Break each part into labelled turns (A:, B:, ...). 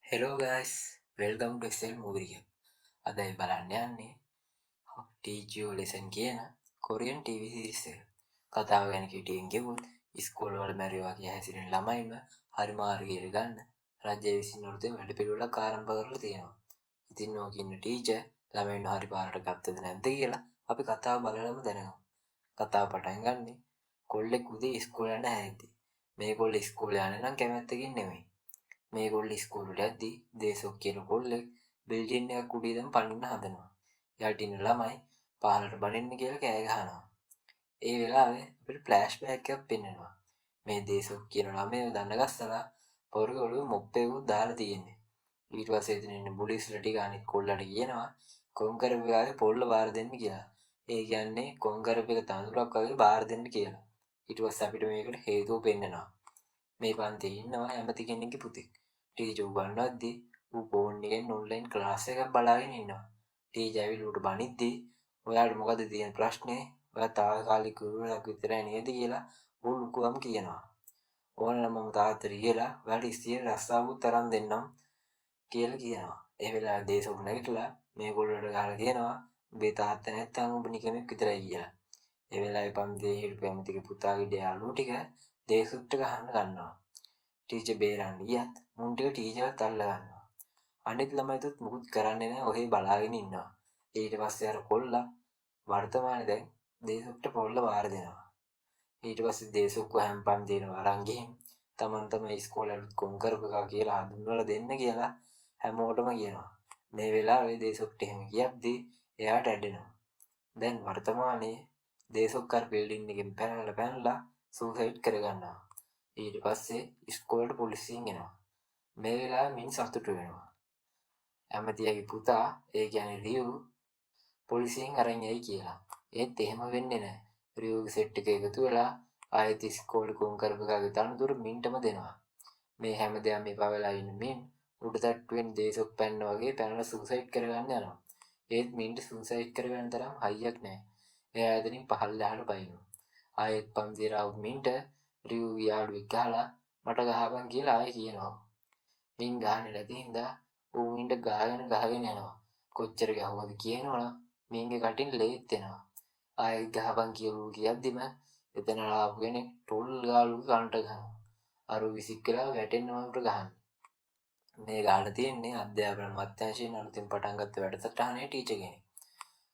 A: Hello guys, welcome to Excel Movie Recap. අද අපි බලන්න යන්නේ Teach You Lesson කියන කොරියන් TV series එක. කතාව ගැන කෙටියෙන් කිව්වොත් ඉස්කෝල වල මැරිවා කිය හැසිරෙන ළමයින්ව හරි මාර්ගයට ගන්න රජය විසින් උරුතේ වැඩපිළිවෙලක් ආරම්භ කරලා තියෙනවා. ඉතින් ඕක ඉන්න ටීචර් ළමයින්ව හරි පාරට ගත්තද නැද්ද කියලා අපි කතාව බලලම දැනගමු. කතාව පටන් ගන්නෙ කොල්ලෙක් උදේ ඉස්කෝලේ යන්න හැදෙද්දි. මේ කොල්ල ඉස්කෝලේ යන්නේ නම් කැමැත්තකින් නෙමෙයි. මේගොල්ලෝ ඉස්කෝලේට යද්දි දේශොක් කියන කොල්ලෙක් බිල්ඩින් එකක් උඩ ඉඳන් පනින්න හදනවා. යට ඉන්න ළමයි පහළට බනින්න කියලා කෑ ගහනවා. ඒ වෙලාවේ අපිට ෆ්ලෑෂ් බෑක් එකක් පෙන්වනවා. මේ දේශොක් කියන ළමයා දන්න ගස්සලා පොරේ ඔළුවේ මොප්පේ උත් දාලා තියෙන්නේ. ඊට පස්සේ එතන ඉන්න පොලිස්ලා ටික අනිත් කොල්ලට කියනවා කොන්කරපු ගාවේ පොල්ල බාර දෙන්න කියලා. ඒ කියන්නේ කොන්කරපු එක තඳුරක් වගේ බාර දෙන්න කියලා. ඊට පස්සේ අපිට මේකට හේතුව පෙන්නනවා. මේ පන්තියේ ඉන්නවා ඇමති කෙනෙක්ගේ පුතෙක්. ටීචර් උගන්වද්දී ඌ ෆෝන් එකෙන් ඔන්ලයින් ක්ලාස් එකක් බලාගෙන ඉන්නවා. ටීචර් ඇවිල්ලා ඌට බනිද්දී ඔයාලට මොකද තියෙන ප්‍රශ්නේ? ඔයා තාවකාලික ගුරුවරයෙක් විතරයි නේද කියලා ඌ ලුකුවම කියනවා. ඕනනම් මම තාත්තට කියලා ඔයාලට ස්ථිර රස්සාවකුත් තරම් දෙන්නම් කියලා කියනවා. ඒ වෙලාවේ දේශොක් නැගිටලා මේගොල්ලන්ට ගහලා කියනවා උඹේ තාත්තා නැත්තම් උඹ නිකමෙක් විතරයි කියලා. ඒ වෙලාවේ පන්තියේ හිටපු ඇමතිගේ පුතාගේ යාළුවෝ ටික දේශොක්ට ගහන්න ගන්නවා. ටීචර් බේරන්න ගියත් මුන් ටික ටීචර්වත් අල්ල ගන්නවා. අනිත් ළමයිතුත් මුකුත් කරන්නේ නැහැ ඔහේ බලාගෙන ඉන්නවා. ඊට පස්සේ අර කොල්ලා වර්තමානයේ දැන් දේශොක්ට පොල්ල වාර දෙනවා. ඊට පස්සේ දේශොක්ව හැම්පන් දෙනවා අරන් ගිහින් තමන් තමයි ඉස්කෝලේ අලුත් කොන් කරපු එකා කියලා හඳුන්වලා දෙන්න කියලා හැමෝටම කියනවා. මේ වෙලාවේ දේශොක්ට එහෙම කියද්දී එයාට ඇඬෙනවා. දැන් වර්තමානයේ දේශොක් අර බිල්ඩින් එකෙන් පැනලා සූසයිඩ් කරගන්නවා. ඊට පස්සේ ඉස්කෝලේට පොලිසියෙන් එනවා. මේ වෙලාවේ මින් සතුටු වෙනවා. ඇමතියාගේ පුතා ඒ කියන්නේ රියු පොලිසියෙන් අරන් යයි කියලා. ඒත් එහෙම වෙන්නේ නැහැ. රියුගේ සෙට් එක එකතු වෙලා ආයෙත් ඉස්කෝලේ කොන් කරපුවාගේ තනතුර මින්ටම දෙනවා. මේ හැමදේම එපා වෙලා ඉන්න මින් උඩ තට්ටුවෙන් දේශොක් පැන්න වගේ පැනලා සූසයිඩ් කරගන්න යනවා. ඒත් මින්ට සූසයිඩ් කරගන්න තරම් හයියක් නැහැ. එයා එතනින් පහළට පයින්නවා. ආයෙත් පන්තියට ආව මින්ට රියු යාළුවෙක් ගහලා මට ගහපන් කියලා ආයෙ කියනවා. මින් ගහන්නේ නැති හින්දා ඌ මින්ට ගහගෙන යනවා. කොච්චර ගැහුවද කියනවනම් මින්ගේ කටින් ලේත් එනවා. ආයෙත් ගහපන් කියලා කියද්දිම එතන ආපු කෙනෙක් ටොල් ගාලුගේ කනට ගහනවා. අර විසික් වෙලා වැටෙන්නම උට ගහන්නේ. මේ ගහලා තියෙන්නේ අධ්‍යාපන අමාත්‍යාංශයෙන් අලුතින් පටන් ගත්ත වැඩසටහනේ ටීචර් කෙනෙක්.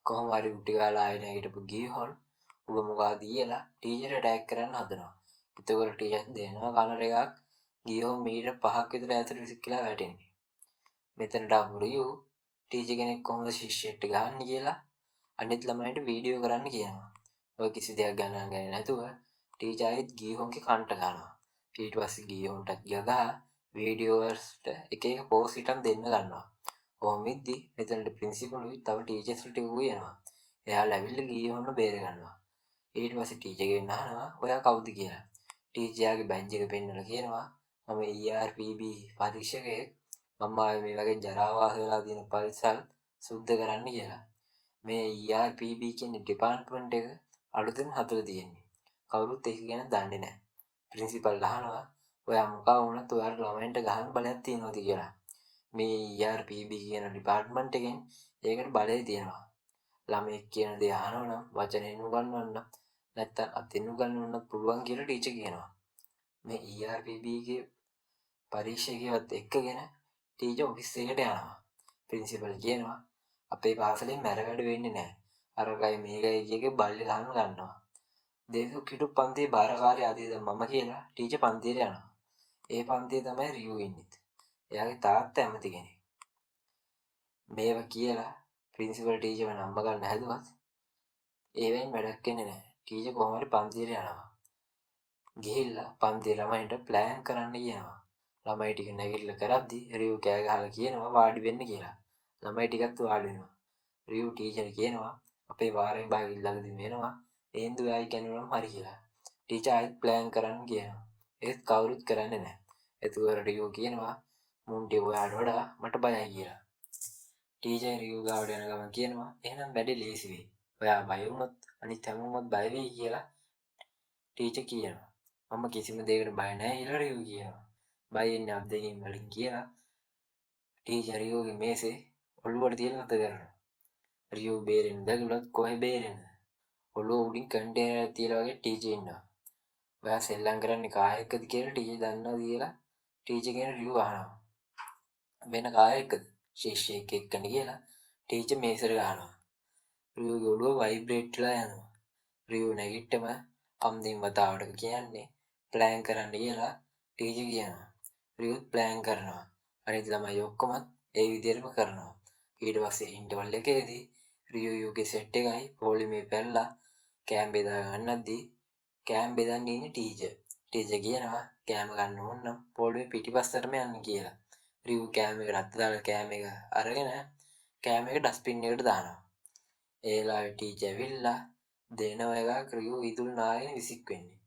A: කොහොම හරි උටි ගාලා ආයෙ නැගිටපු ගියහොල් උඹ මොකද කියලා ටීචර් ඇටැක් කරන්න හදනවා. එතකොට ටීචර් දෙනවා කලර් එකක් ගියහොල් මීටර් 5ක් විතර ඈතට විසිකලා වැටෙන්නේ. මෙතනට අපුරියු ටීචර් කෙනෙක් කොහොමද ශිෂ්‍යයෙක්ට ගහන්නේ කියලා අනිත් ළමයින්ට වීඩියෝ කරන්න කියනවා. ඔය කිසි දෙයක් ගණන් ගන්නේ නැතුව ටීචර් ආයෙත් ගියහොල්ගේ කන්ට ගන්නවා. ඊට පස්සේ ගියහොල්ට ගියා වීඩියෝස්ට එක එක පෝස් හිටන් දෙන්න ගන්නවා. කොහොම වෙද්දි මෙතනට ප්‍රින්සිපල්ුයි තව ටීචර්ස්ලා ටික යනවා. එයාලා ඇවිල්ලා ගියහොල්ව බේර ගන්නවා. ඊට පස්සේ ටීචර්ගෙන් අහනවා ඔයා කවුද කියලා. ටීචර්යාගේ බැජ් එක පෙන්නලා කියනවා මම ERPB පරීක්ෂකයෙක්. මම ආවේ මේ වගේ ජරාවාස වෙලා තියෙන පරිසල් සුද්ධ කරන්න කියලා. මේ ERPB කියන ඩිපාර්ට්මන්ට් එක අලුතෙන් හදලා තියෙන්නේ. කවුරුත් ඒක ගැන දන්නේ නැහැ. ප්‍රින්සිපල් අහනවා ඔයා මොකා වුණත් ඔයාලා ළමයින්ට ගහන්න බලයක් තියෙනවද කියලා. මේ ERPB කියන ඩිපාර්ට්මන්ට් එකෙන් ඒකට බලය තියෙනවා. ළමයෙක් කියන දේ අහනවා නම් වචනෙන් උගන්වන්න නැත්තම් අතින් උගන්වන්න පුළුවන් කියලා ටීචර් කියනවා. මේ ERPB ගේ පරීක්ෂකයවත් එක්කගෙන ටීචර් ඔෆිස් එකට යනවා. ප්‍රින්සිපල් කියනවා අපේ පාසලෙන් මැර වැඩ වෙන්නේ නැහැ. අරගයි මේකයි කියගේ බල්ලි ගහන්න ගන්නවා. දේශුක් හිටු පන්තියේ බාරකාරය ආදීද මම කියලා ටීචර් පන්තියට යනවා. ඒ පන්තියේ තමයි රියු ඉන්නේ. එයාගේ තාත්තා ඇමති කෙනෙක්. මේවා කියලා ප්‍රින්සිපල් ටීචර්ව නම්බ ගන්න හැදුවත් ඒවෙන් වැඩක් වෙන්නේ නැහැ. ටීචර් කොහොම හරි පන්තියට යනවා. ගිහිල්ලා පන්තියේ ළමයින්ට ප්ලෑන් කරන්න කියනවා. ළමයි ටික නැගිටලා කරද්දී රියු කෑ ගහලා කියනවා වාඩි වෙන්න කියලා. ළමයි ටිකත් වාඩි වෙනවා. රියු ටීචර් කියනවා අපේ වාරේ භාග ළඟදී වෙනවා. ඒන්දු ආයි කියනනම් හරි කියලා. ටීචර් ආයෙත් ප්ලෑන් කරන්න කියනවා. ඒත් කවුරුත් කරන්නේ නැහැ. එතකොට රියු කියනවා මුන්ටි ඔයාලට වඩා මට බයයි කියලා. ටීචර් රියු ගාවට යන ගමන් කියනවා එහෙනම් වැඩේ ලේසි වෙයි. ඔයා බය වුණොත් අනිත් හැමෝමත් බය වෙයි කියලා ටීචර් කියනවා. මම කිසිම දෙයකට බය නැහැ කියලා රියු කියනවා. බය ඉන්නේ අත් දෙකෙන් වලින් කියලා ටීචර් රියෝගේ මේසේ ඔළුවට තියලා අත කරනවා. රියෝ බේරෙන්න දැගලුවත් කොහෙ බේරෙන්නද? ඔළුව උඩින් කන්ටේනරයක් තියලා වගේ ටීචර් ඉන්නවා. ඔයා සෙල්ලම් කරන්නේ කාය එක්කද කියලා ටීචර් දන්නවද කියලා ටීචර් කියන රියෝ අහනවා. වෙන කාය එක්කද? ශිෂ්‍යයෙක් එක්කනේ කියලා ටීචර් මේසෙට ගහනවා. රියෝගේ ඔළුව වයිබ්‍රේට් වෙලා යනවා. රියෝ නැගිට්ටම අම්දින් වතාවට කියන්නේ ප්ලෑන් කරන්න කියලා ටීචර් කියනවා. රියෝත් ප්ලෑන් කරනවා. අනිත් ළමයි ඔක්කොමත් ඒ විදිහටම කරනවා. ඊට පස්සේ ඉන්ටර්වල් එකේදී රියෝ යෝගේ සෙට් එකයි පොලිමේ පැනලා කෑම බෙදා ගන්නද්දී කෑම බෙදන්න ඉන්නේ ටීචර්. ටීචර් කියනවා කෑම ගන්න ඕන නම් පොලිමේ පිටිපස්සටම යන්න කියලා. රියෝ කෑම එක රත් දාලා කෑම එක අරගෙන කෑම එක ඩස්බින් එකට දානවා. ඒ වෙලාවේ ටීචර් ඇවිල්ලා දෙනවා එකක් රියෝ ඉදුල් නාගෙන විසික් වෙන්නේ.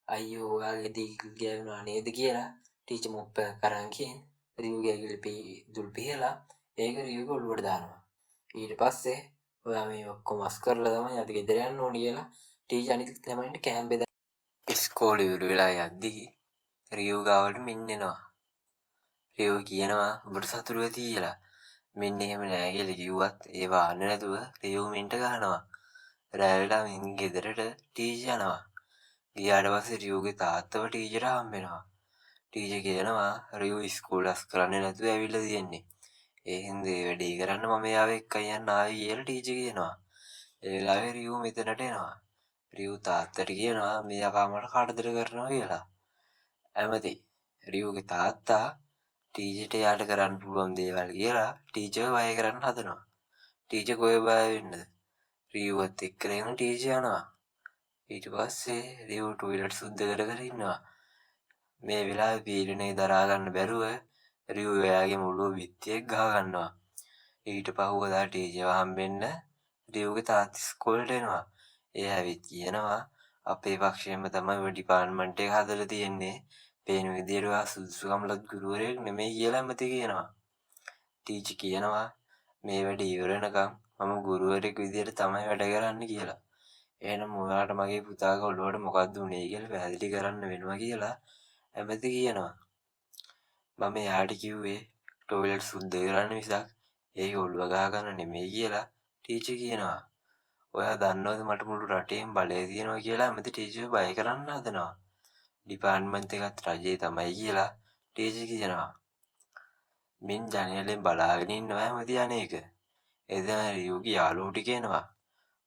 A: අයියෝ ඔයාගේ දීගල් ගෑවුනා නේද කියලා ටීචර් මොප්ප කරන් කියන රියෝගේ ඇඟිලි ඉදුල් පිහලා ඒක රියෝගේ ඔළුවට දානවා. ඊට පස්සේ ඔයා මේ ඔක්කොම මස් කරලා තමයි අද ගෙදර යන්න ඕනේ කියලා ටීචර් අනිත් ළමයින්ට කෑම බෙදා ඉස්කෝලේ ඉවර වෙලා යද්දී රියෝ ගාවට මින්නෙනවා. රියෝ කියනවා ඔබට සතුටු ඇති කියලා. මින් එහෙම නෑ කියලා කිව්වත් ඒව අහන්න නැතුව රියෝ මින්ට ගහනවා. රෑ වෙලා මින් ගෙදරට ටීචර් යනවා. ගියාට පස්සේ රියෝගේ තාත්තව ටීචර් හම්බෙනවා. ටීචර් කියනවා රියෝ ඉස්කෝලේ අස් කරන්නේ නැතුව ඇවිල්ලා තියෙන්නේ. ඒ හින්දා ඒ වැඩේ කරන්න මම යාව එක්කයි යන්න ආවේ කියලා ටීචර් කියනවා. ඒ වෙලාවේ රියෝ මෙතනට එනවා. රියෝ තාත්තට කියනවා මෙයා මට කරදර කරනවා කියලා. ඇමති රියෝගේ තාත්තා ටීචර්ට යාට කරන්න පුළුවන් දේවල් කියලා ටීචර්ව බය කරන්න හදනවා. ටීචර් කොහෙ බය වෙන්නද? රියෝවත් එක්කගෙන ටීචර් යනවා. ඊට පස්සේ රියෝ ටොයිලට් සුද්ධ කර කර ඉන්නවා. මේ වෙලාවේ පීඩනය දරා ගන්න බැරුව රියෝ එයාගේ මුළු බිත්තියක් ගහ ගන්නවා. ඊට පහුවදා ටීචර් හම්බෙන්න රියෝගේ තාත්තා ඉස්කෝලේට එනවා. එයා ඇවිත් කියනවා අපේ පක්ෂයෙන්ම තමයි ඔය ඩිපාර්ට්මන්ට් එක හදලා තියෙන්නේ. පේන විදියට ඔයා සුදුසුකම්ලත් ගුරුවරයෙක් නෙමෙයි කියලා ඇමති කියනවා. ටීචර් කියනවා මේ වැඩ ඉවර වෙනකම් මම ගුරුවරයෙක් විදියට තමයි වැඩ කරන්න කියලා. එහෙනම් ඔයාලට මගේ පුතාගේ ඔළුවට මොකක්ද උනේ කියලා පැහැදිලි කරන්න වෙනවා කියලා ඇමති කියනවා. මම එයාට කිව්වේ ටොයිලට් සුද්ධ කරන්න මිසක් ඒක ඔළුව ගහ ගන්න නෙමෙයි කියලා ටීචර් කියනවා. ඔයා දන්නවද මට මුළු රටේම බලය තියෙනවා කියලා ඇමති ටීචර් බය කරන්න හදනවා. ඩිපාර්ට්මන්ට් එකත් රජේ තමයි කියලා ටීචර් කියනවා. මින් ජනේලෙන් බලාගෙන ඉන්නවා ඇමති අනේක. එදා රියෝගේ යාළුවෝ ටික එනවා.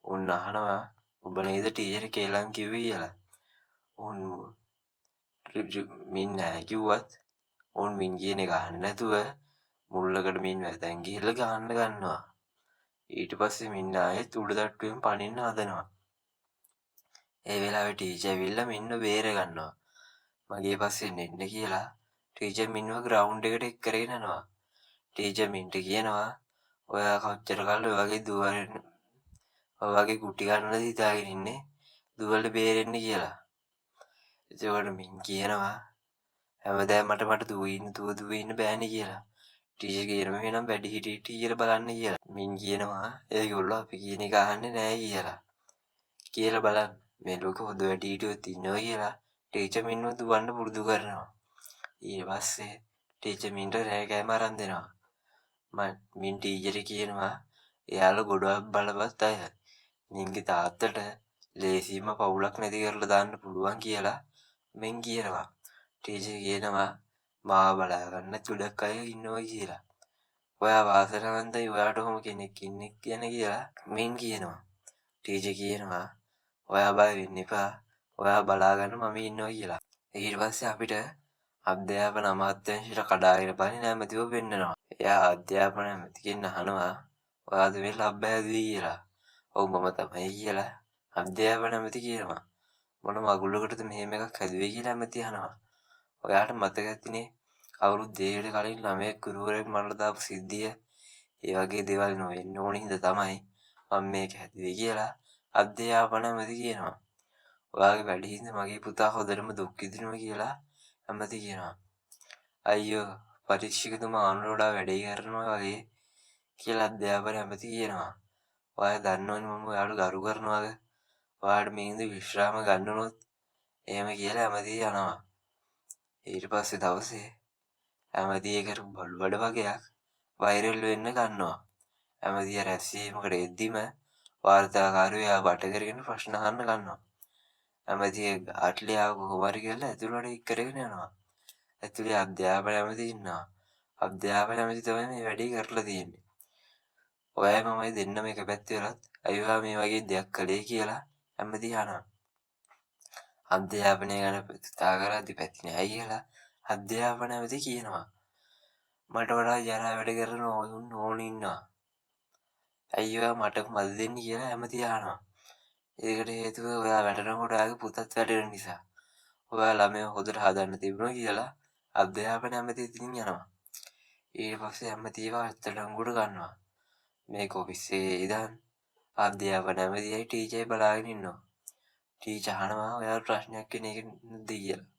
A: උන් අහනවා ඔබ නේද ටීචර් කේලම් කිව්වේ කියලා. උන් මින් නෑ කිව්වත් උන් මින් කියන එක අහන්නේ නැතුව මුල්ලකට මින් වැදන් ගිහලා ගහන්න ගන්නවා. ඊට පස්සේ මින් ආයෙත් උඩ තට්ටුවෙන් පනින්න හදනවා. ඒ වෙලාවේ ටීචර් ඇවිල්ලා මින්ව බේර ගන්නවා. මගේ පස්සෙන් එන්න කියලා ටීචර් මින්ව ග්‍රවුන්ඩ් එකට එක් කරගෙන යනවා. ටීචර් මින්ට කියනවා ඔයා කොච්චර කල් ඔය වගේ කුටි ගන්නද හිතාගෙන ඉන්නේ දුවලට බේරෙන්න කියලා. එතකොට මින් කියනවා හැමදාම මට දුව ඉන්න බෑනේ කියලා. ටීචර් කියනවා එහෙනම් වැඩිහිටි ටීචර් බලන්න කියලා. මින් කියනවා ඒගොල්ලෝ අපි කියන එක අහන්නේ නෑ කියලා බලන්න. මේ ලෝකෙ හොඳ වැඩිහිටියොත් ඉන්නවා කියලා ටීචර් මින්ව දුවන්න පුරුදු කරනවා. ඊට පස්සේ ටීචර් මින්ට රෑ කෑම අරන් දෙනවා. මින් ටීචර් කියනවා එයාලා ගොඩක් බලවත් අය. මින්ගේ තාත්තට ලේසියෙන්ම පවුලක් නැති කරලා දාන්න පුළුවන් කියලා මින් කියනවා. ටීචර් කියනවා මාව බලා ගන්න ගොඩක් අය ඉන්නවා කියලා. ඔයා වාසනාවන්තයි ඔයාට ඔහොම කෙනෙක් ඉන්නේ කියලා මින් කියනවා. ටීචර් කියනවා ඔයා බය වෙන්න එපා. ඔයා බලා ගන්න මම ඉන්නවා කියලා. ඊට පස්සේ අපිට අධ්‍යාපන අමාත්‍යාංශයට කඩාගෙන පනින ඇමතිව පෙන්නනවා. එයා අධ්‍යාපන ඇමතිගෙන් අහනවා ඔයාද මේ ලබ්බ හැදුවේ කියලා. ඔව් මම තමයි කියලා අධ්‍යාපන ඇමති කියනවා. මොන මගුලකටද මෙහෙම එකක් හැදුවේ කියලා ඇමති අහනවා. ඔයාට මතක ඇතිනේ අවුරුදු දෙකකට කලින් ළමයෙක් ගුරුවරයෙක් මරලා දාපු සිද්ධිය. ඒ වගේ දේවල් නොවෙන්න ඕන හින්දා තමයි මම මේක හැදුවේ කියලා අධ්‍යාපන ඇමති කියනවා. ඔයාගේ වැඩ හින්දා මගේ පුතා හොඳටම දුක් විඳිනවා කියලා ඇමති කියනවා. අයියෝ පරීක්ෂකතුමා අනුර වඩා වැඩේ කරනවා වගේ කියලා අධ්‍යාපන ඇමති කියනවා. ඔයා දන්නවනේ මම ඔයාලට ගරු කරනවාද? ඔයාලට මේ ඉඳ විශ්‍රාම ගන්න උනොත් එහෙම කියලා ඇමති යනවා. ඊට පස්සේ දවසේ ඇමති ඒකට බලු බඩ වගේක් වෛරල් වෙන්න ගන්නවා. ඇමතිය රැස්වීමකට එද්දිම වාර්තාකාරයෝ එයාව බට කරගෙන ප්‍රශ්න අහන්න ගන්නවා. ඇමතිය ආට්ලේ ආව කොහොම හරි කියලා ඇතුළට එක් කරගෙන යනවා. ඇතුලේ අධ්‍යාපන ඇමති ඉන්නවා. අධ්‍යාපන ඇමති තමයි මේ වැඩේ කරලා තියෙන්නේ. ඔයයි මමයි දෙන්නම එක පැත්තේ වෙලත් අයියා මේ වගේ දෙයක් කළේ කියලා ඇමති අහනවා. අධ්‍යාපනය ගැන කතා කරද්දි පැති නෑ කියලා අධ්‍යාපන ඇමති කියනවා. මට වඩා ජරා වැඩ කරන ඕන ඉන්නවා. අයියා මට මද දෙන්න කියලා ඇමති අහනවා. ඒකට හේතුව ඔයා වැටෙනකොට ඔයාගේ පුතත් වැටෙන නිසා. ඔයා ළමයව හොඳට හදන්න තිබුණා කියලා අධ්‍යාපන ඇමති ඉතින් යනවා. ඊට පස්සේ ඇමතිව අත්අඩංගුවට ගන්නවා. මේක ඔෆිසේ ඉඳන් අධ්‍යාපන ඇමතියි ටීචර්යි බලාගෙන ඉන්නවා. ටීචර් අහනවා ඔයාට ප්‍රශ්නයක් වෙන එක නැද්ද කියලා.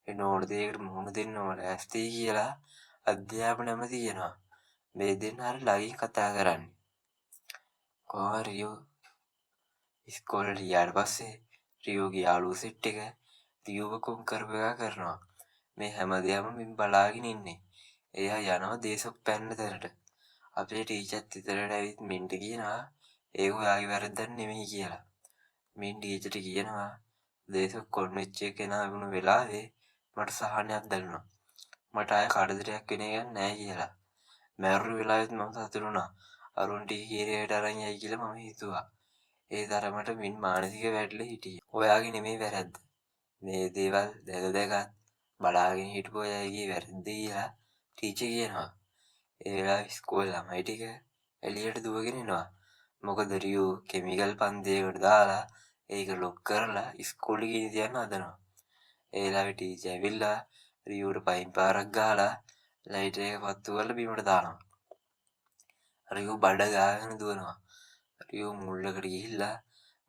A: එන ඕන දෙයකට මුහුණ දෙන්න ඕන ඇස්ති කියලා අධ්‍යාපන ඇමති කියනවා. මේ දෙන්න හරි ළඟින් කතා කරන්නේ. කොහොම රියෝ ඉස්කෝලේ ගියාට පස්සේ රියෝගේ යාළුවෝ සෙට් එක රියෝව කොම් කරපු එක කරනවා. මේ හැමදේම මින් බලාගෙන ඉන්නේ. එයා යනවා දේශොක් පැන්න තැනට. අපේ ටීචර්ත් ඉතරට ඇවිත් මින්ට කියනවා ඒක ඔයාගේ වැරද්දක් නෙමෙයි කියලා. මින් ටීචර්ට කියනවා දේශොක් කොන් වෙච්ච කෙනා වුණ වෙලාවේ මට සහනයක් දැනුණා. මට ආය කරදරයක් වෙන එකක් නෑ කියලා. මැරුණු වෙලාවෙත් මම සතුටු වුණා. අරුන්ට හීරයට අරන් යයි කියලා මම හිතුවා. ඒ තරමට මින් මානසික වැටලා හිටියේ. ඔයාගේ නෙමෙයි වැරද්ද. මේ දේවල් දැකත් බලාගෙන හිටපු අයගේ වැරද්ද කියලා ටීචර් කියනවා. ඒ වෙලාවේ ඉස්කෝලේ ළමයි ටික එළියට දුවගෙන එනවා. මොකද රියෝ කිමිකල් පන්තියකට දාලා ඒක ලොක් කරලා ඉස්කෝලේ ගෙනියන්න තියන්න හදනවා. ඒ වෙලාවේ ටීචර් ඇවිල්ලා රියෝට පයින් පාරක් ගහලා ලයිටර් එක පත්තු කරලා බිමට දානවා. රියෝ බඩ ගාගෙන දුවනවා. රියෝ මුල්ලකට ගිහිල්ලා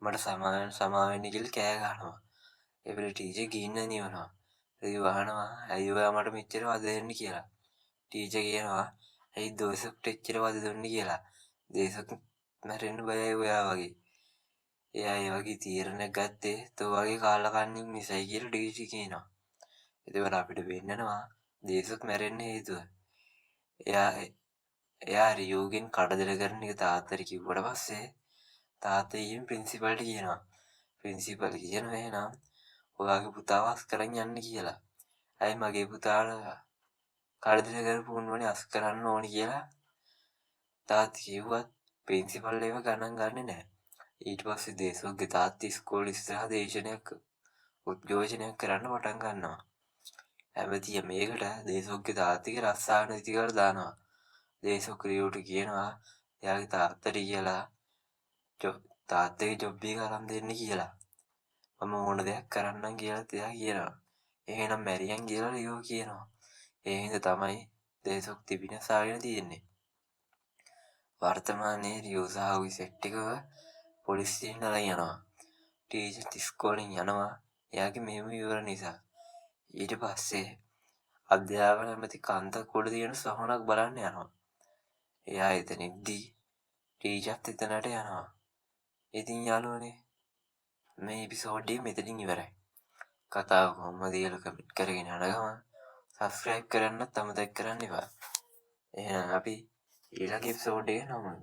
A: මට සමා වෙන්න කියලා කෑ ගහනවා. ඒ වෙලේ ටීචර් ගින්න නිවනවා. රියෝ අහනවා ඇයි ඔයා මට මෙච්චර වද දෙන්නේ කියලා. ටීචර් කියනවා ඇයි දෝසෙක්ට එච්චර වද දුන්නේ කියලා. දේශක් මැරෙන්න බයයි ඔයා වගේ. එයා ඒ වගේ තීරණයක් ගත්තේ තෝ වගේ කාලකන්නින් නිසයි කියලා ටීචර් කියනවා. එතකොට අපිට වෙන්නනවා දේශක් මැරෙන්න හේතුව. එයා රියෝගෙන් කඩදර කරන එක තාත්තට කිව්වට පස්සේ තාත්තා ඊයෙන් ප්‍රින්සිපල්ට කියනවා. ප්‍රින්සිපල් කියනවා එහෙනම් ඔයාගේ පුතාව අස් කරන් යන්න කියලා. ඇයි මගේ පුතාට කඩදර කරපු උන්වනේ අස් කරන්න ඕනි කියලා තාත්තා කිව්වත් ප්‍රින්සිපල් ඒව ගණන් ගන්නේ නැහැ. ඊට පස්සේ දේශෝගේ තාත්තා ඉස්කෝලේ ඉස්සරහ දේශනයක් උද්ඝෝෂණයක් කරන්න පටන් ගන්නවා. ඇමතිය මේකට දේශෝගේ තාත්තගේ රස්සාව නැති කරලා දානවා. දේශෝක රියෝට කියනවා එයාගේ තාත්තට කියලා තාත්තගේ ජොබ් එක අරන් දෙන්න කියලා. මම ඕන දෙයක් කරන්නම් කියලා එයා කියනවා. එහෙනම් මැරියන් කියලා රියෝ කියනවා. ඒ හින්දා තමයි දේශෝක් තිබිනසාගෙන තියෙන්නේ. වර්තමානයේ රියෝ සහෝගේ සෙට් එකව පොලිසියෙන් අරන් යනවා. ටීචර් ඉස්කෝලෙන් යනවා. එයාගේ මෙහෙම ඉවර නිසා. ඊට පස්සේ අධ්‍යාපන ඇමති කන්දක් උඩ තියෙන සොහනක් බලන්න යනවා. එයා එතනදී ටීචර්ත් එතනට යනවා. ඉතින් යාළුවනේ මේ එපිසෝඩ් එක මෙතනින් ඉවරයි. කතාව කොහොමද කියලා කමෙන්ට් කරගෙන යන ගමන් සබ්ස්ක්‍රයිබ් කරන්නත් අමතක කරන්න එපා. එහෙනම් අපි ඊළඟ එපිසෝඩ් එකේ නමු.